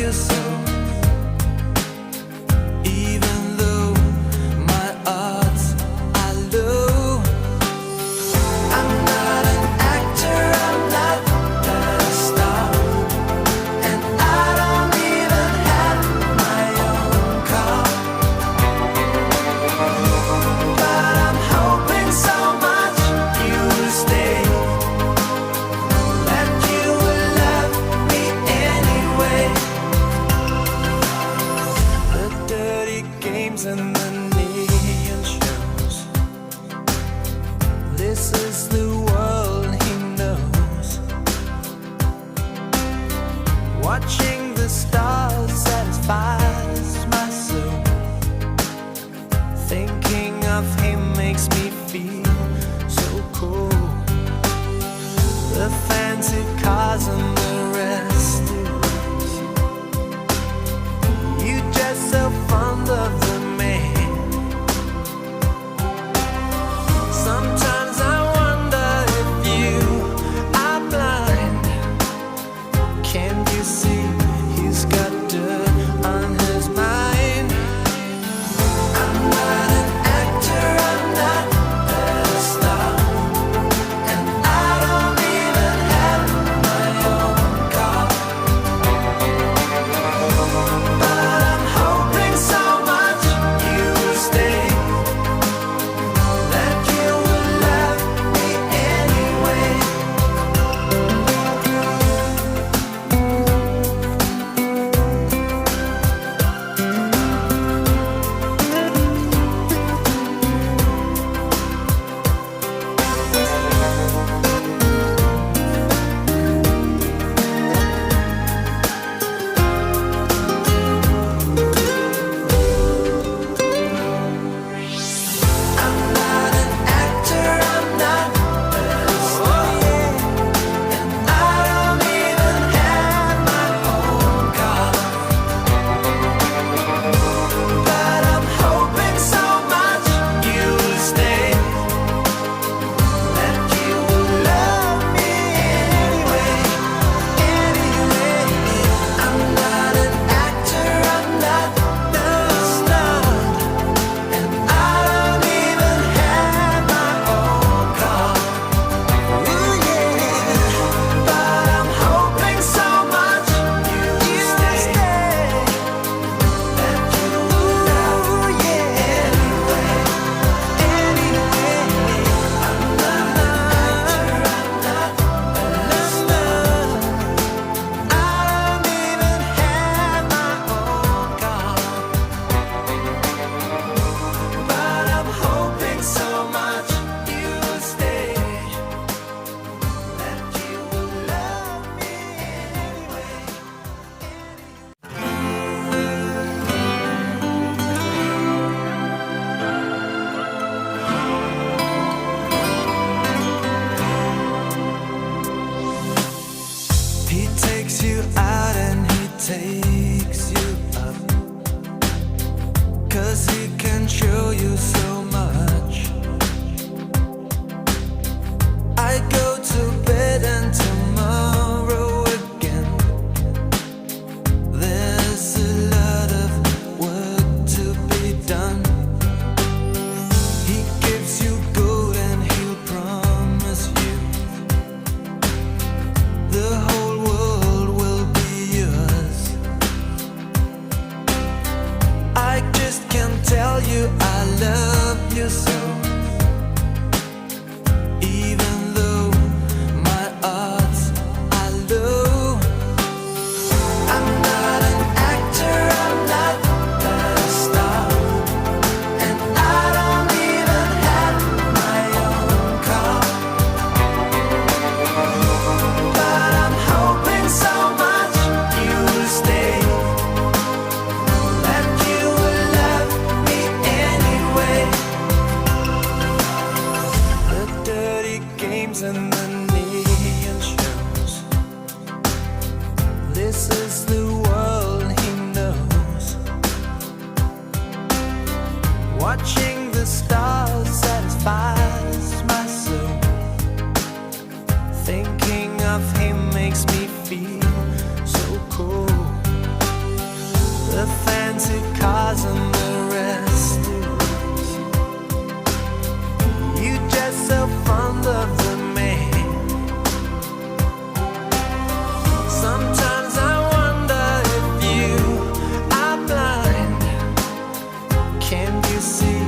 you so. Even though my odds are low, I'm not an actor, I'm not a star, and I don't even have my own car. But I'm hoping so much you will stay, that you will love me anyway. The dirty games and the neon shows, this is the world he knows. Watching the stars satisfies my soul. Thinking of him makes me feel so cool. The fancy cars and the restaurants, you just so fond of the man. Sometimes I wonder if you are blind. Can't you see he's got dirt on his mind? I'm not an actor, I'm not a star, and I don't even have my own car. But I'm hoping so much you will stay, that you will love me anyway. I'm not an actor, I'm not a star, and I don't even have my own car. But I'm hoping so much you will stay, that you will love me anyway. I'm not an actor, I'm not a star, and I don't even have my own car. But I'm hoping so much you will stay, that you will love me anyway. I'm not an actor, I'm not a star, I don't even have my own car. But I'm hoping so much you will stay, that you will love me anyway. He takes you out and he takes you up, 'cause he can show you so much. I go to bed and tomorrow again. There's a lot of work to be done. He gives you gold and he'll promise you the whole world will be yours. I just can't tell you I love you so. Even though my odds are low, I'm not an actor, I'm not a star, and I don't even have my own car. But I'm hoping so much you will stay, that you will love me anyway. The dirty games and the neon shows, this is the world he knows. Watching the stars satisfies my soul. Thinking of him makes me feel so cool. the fancy cars and the restaurants. You just so fond of the man. Sometimes I wonder if you are blind. Can't you see